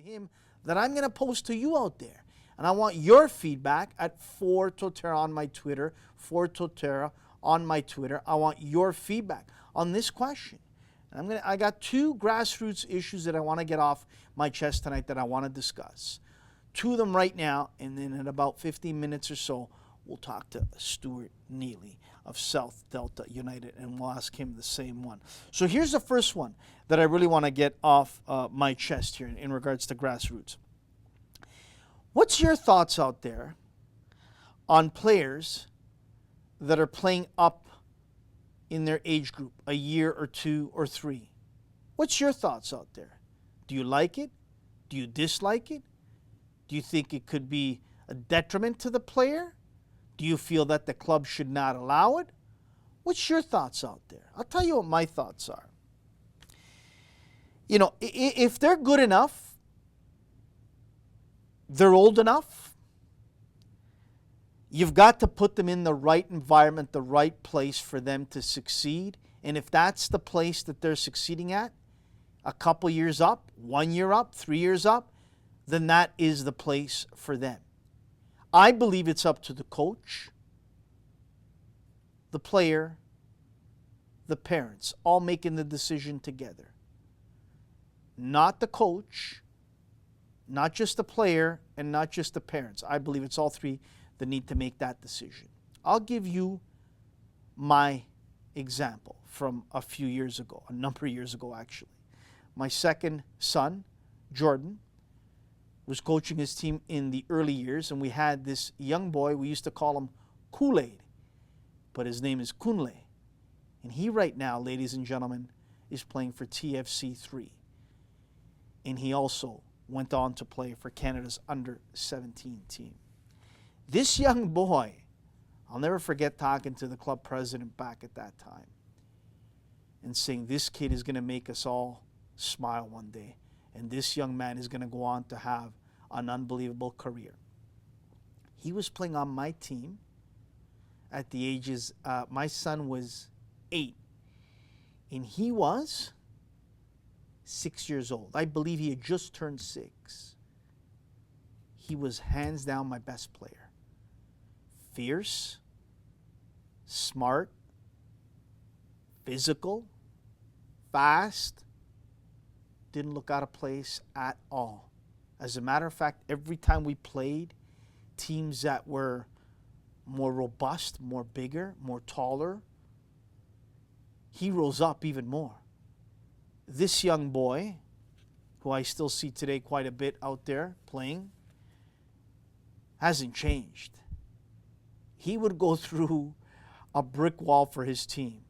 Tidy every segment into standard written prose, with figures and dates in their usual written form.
him that I'm going to post to you out there. And I want your feedback at @4Totera on my Twitter, @4Totera on my Twitter. I want your feedback on this question. And I got two grassroots issues that I want to get off my chest tonight that I want to discuss. Two of them right now, and then in about 15 minutes or so, we'll talk to Stuart Neely of South Delta United, and we'll ask him the same one. So here's the first one that I really want to get off my chest here in regards to grassroots. What's your thoughts out there on players that are playing up in their age group, a year or two or three? What's your thoughts out there? Do you like it? Do you dislike it? Do you think it could be a detriment to the player? Do you feel that the club should not allow it? What's your thoughts out there? I'll tell you what my thoughts are. You know, if they're good enough, they're old enough, you've got to put them in the right environment, the right place for them to succeed. And if that's the place that they're succeeding at, a couple years up, 1 year up, 3 years up, then that is the place for them. I believe it's up to the coach, the player, the parents, all making the decision together. Not the coach, not just the player, and not just the parents. I believe it's all three that need to make that decision. I'll give you my example from a few years ago, a number of years ago actually. My second son, Jordan, was coaching his team in the early years, and we had this young boy, we used to call him Kool-Aid, but his name is Kunle. And he right now, ladies and gentlemen, is playing for TFC 3. And he also went on to play for Canada's under-17 team. This young boy, I'll never forget talking to the club president back at that time and saying, this kid is going to make us all smile one day. And this young man is going to go on to have an unbelievable career. He was playing on my team at the ages, my son was 8, and he was 6 years old. I believe he had just turned 6. He was hands down my best player. Fierce, smart, physical, fast, didn't look out of place at all. As a matter of fact, every time we played teams that were more robust, more bigger, more taller, he rose up even more. This young boy, who I still see today quite a bit out there playing, hasn't changed. He would go through a brick wall for his team.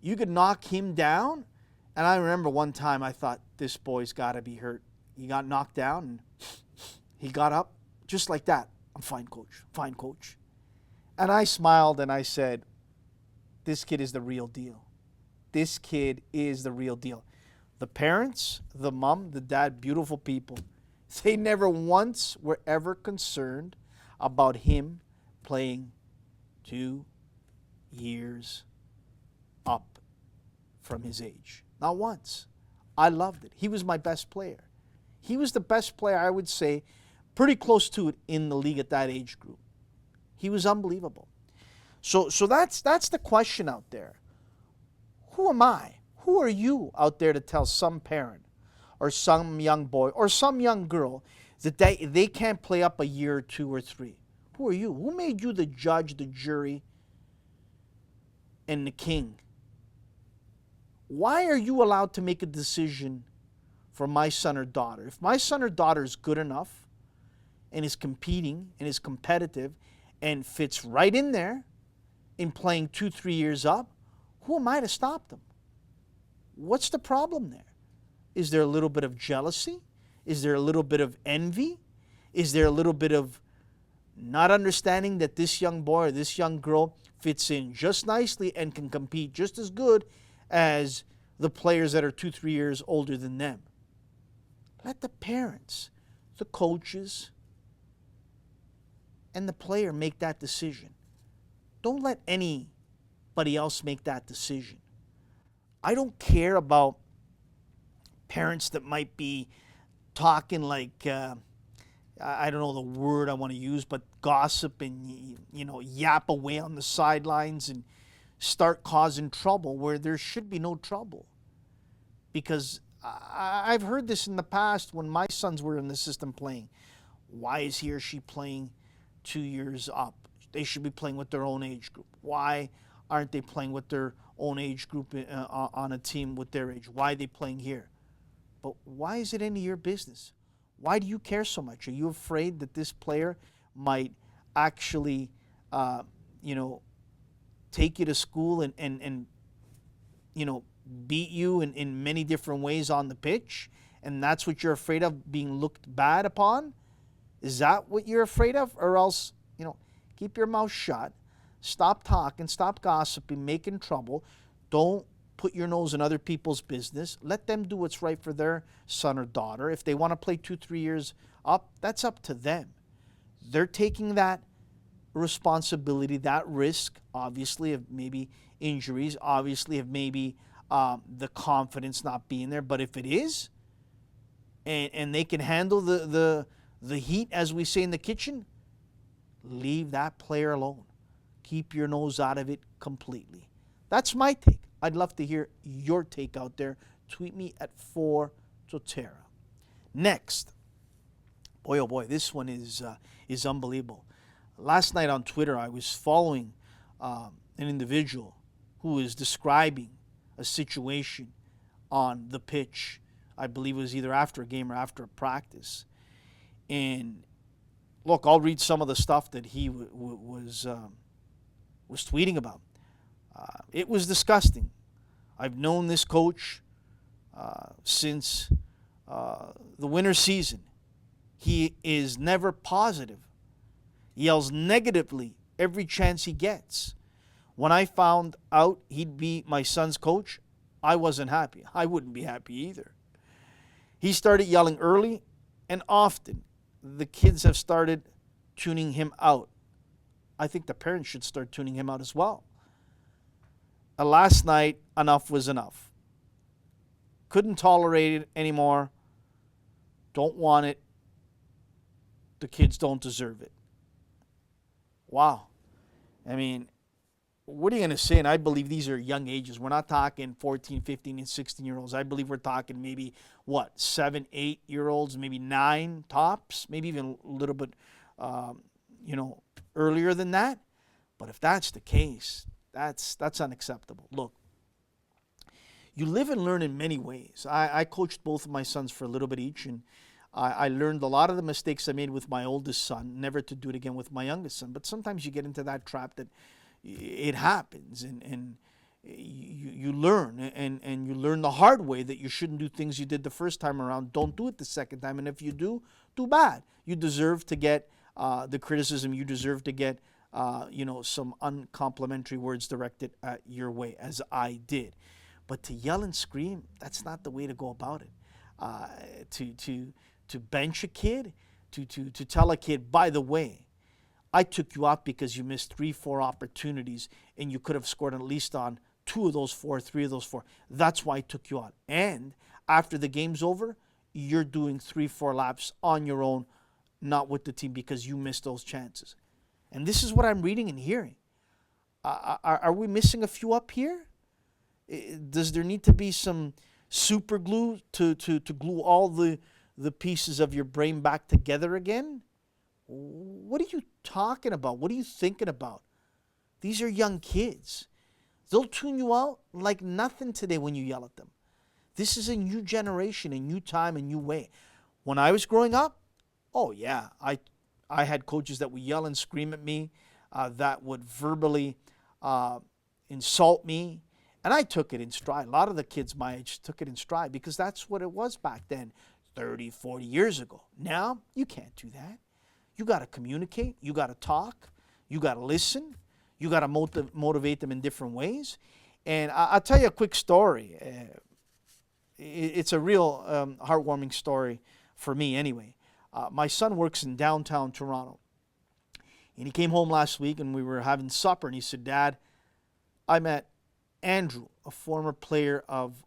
You could knock him down, and I remember one time I thought, this boy's got to be hurt. He got knocked down, and he got up just like that. I'm fine, coach. Fine, coach. And I smiled, and I said, this kid is the real deal. This kid is the real deal. The parents, the mom, the dad, beautiful people, they never once were ever concerned about him playing 2 years up from his age. Not once. I loved it. He was my best player. He was the best player, I would say, pretty close to it in the league at that age group. He was unbelievable. So that's the question out there. Who am I? Who are you out there to tell some parent or some young boy or some young girl that they can't play up a year or 2 or 3? Who are you? Who made you the judge, the jury, and the king? Why are you allowed to make a decision for my son or daughter? If my son or daughter is good enough and is competing and is competitive and fits right in there in playing 2, 3 years up, who am I to stop them? What's the problem there? Is there a little bit of jealousy? Is there a little bit of envy? Is there a little bit of not understanding that this young boy or this young girl fits in just nicely and can compete just as good as the players that are 2, 3 years older than them? Let the parents, the coaches, and the player make that decision. Don't let anybody else make that decision. I don't care about parents that might be talking like, I don't know the word I want to use, but gossip and, yap away on the sidelines and start causing trouble where there should be no trouble. Because I've heard this in the past when my sons were in the system playing. Why is he or she playing 2 years up? They should be playing with their own age group. Why aren't they playing with their own age group on a team with their age? Why are they playing here? But why is it any of your business? Why do you care so much? Are you afraid that this player might actually, you know, take you to school and beat you in many different ways on the pitch? And that's what you're afraid of, being looked bad upon? Is that what you're afraid of? Or else, keep your mouth shut. Stop talking. Stop gossiping, making trouble. Don't put your nose in other people's business. Let them do what's right for their son or daughter. If they want to play 2-3 years up, that's up to them. They're taking that responsibility, that risk, obviously, of maybe injuries, obviously, of maybe the confidence not being there. But if it is, and they can handle the heat, as we say in the kitchen, leave that player alone. Keep your nose out of it completely. That's my take. I'd love to hear your take out there. Tweet me at 4Totera. Next, boy oh boy, this one is unbelievable. Last night on Twitter, I was following an individual who is describing a situation on the pitch. I believe it was either after a game or after a practice. And look, I'll read some of the stuff that he was tweeting about. It was disgusting. I've known this coach since the winter season. He is never positive. He yells negatively every chance he gets. When I found out he'd be my son's coach, I wasn't happy. I wouldn't be happy either. He started yelling early and often. The kids have started tuning him out. I think the parents should start tuning him out as well. Last night, enough was enough. Couldn't tolerate it anymore. Don't want it. The kids don't deserve it. Wow. I mean, what are you going to say? And I believe these are young ages. We're not talking 14, 15, and 16-year-olds. I believe we're talking maybe, 7, 8-year-olds, maybe 9 tops, maybe even a little bit, earlier than that. But if that's the case, that's unacceptable. Look, you live and learn in many ways. I coached both of my sons for a little bit each, and I learned a lot of the mistakes I made with my oldest son, never to do it again with my youngest son. But sometimes you get into that trap that it happens, and you learn, and you learn the hard way that you shouldn't do things you did the first time around. Don't do it the second time, and if you do, too bad. You deserve to get the criticism. You deserve to get some uncomplimentary words directed at your way, as I did. But to yell and scream, that's not the way to go about it. To bench a kid, to tell a kid, by the way, I took you out because you missed 3-4 opportunities and you could have scored at least on 2 of those 4, 3 of those 4. That's why I took you out. And after the game's over, you're doing 3-4 laps on your own, not with the team, because you missed those chances. And this is what I'm reading and hearing. Are we missing a few up here? Does there need to be some super glue to glue all the pieces of your brain back together again? What are you talking about? What are you thinking about? These are young kids. They'll tune you out like nothing today when you yell at them. This is a new generation, a new time, a new way. When I was growing up, oh yeah, I had coaches that would yell and scream at me, that would verbally insult me, and I took it in stride. A lot of the kids my age took it in stride because that's what it was back then, 30, 40 years ago. Now, you can't do that. You got to communicate. You got to talk. You got to listen. You got to motivate them in different ways. And I'll tell you a quick story. It's a real heartwarming story for me anyway. My son works in downtown Toronto. And he came home last week and we were having supper and he said, Dad, I met Andrew, a former player of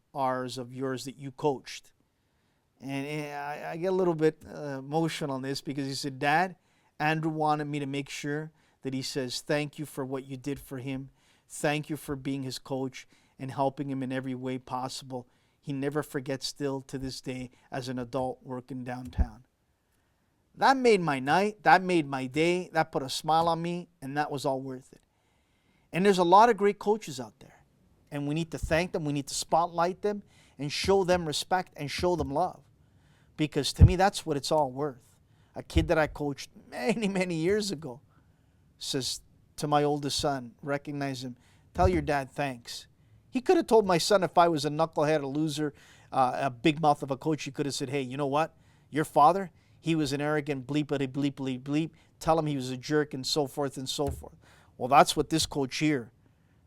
yours that you coached. And I get a little bit emotional on this because he said, Dad, Andrew wanted me to make sure that he says, thank you for what you did for him. Thank you for being his coach and helping him in every way possible. He never forgets still to this day as an adult working downtown. That made my night. That made my day. That put a smile on me, and that was all worth it. And there's a lot of great coaches out there, and we need to thank them. We need to spotlight them and show them respect and show them love, because to me, that's what it's all worth. A kid that I coached many, many years ago says to my oldest son, recognize him, tell your dad thanks. He could have told my son, if I was a knucklehead, a loser, a big mouth of a coach, he could have said, hey, you know what? Your father, he was an arrogant bleepity bleep bleep bleep. Tell him he was a jerk and so forth and so forth. Well, that's what this coach here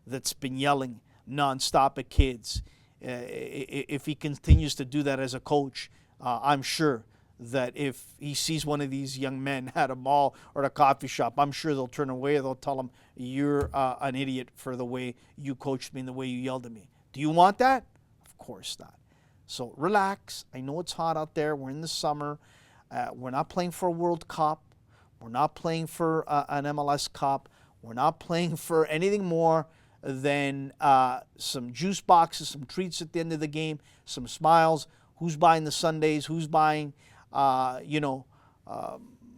that's been yelling nonstop at kids, if he continues to do that as a coach, I'm sure that if he sees one of these young men at a mall or at a coffee shop, I'm sure they'll turn away. They'll tell him, you're an idiot for the way you coached me and the way you yelled at me. Do you want that? Of course not. So relax. I know it's hot out there. We're in the summer. We're not playing for a World Cup. We're not playing for an MLS Cup. We're not playing for anything more than some juice boxes, some treats at the end of the game, some smiles. Who's buying the sundaes? Who's buying,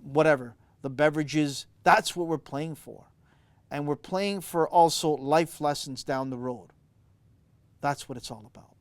whatever, the beverages? That's what we're playing for. And we're playing for also life lessons down the road. That's what it's all about.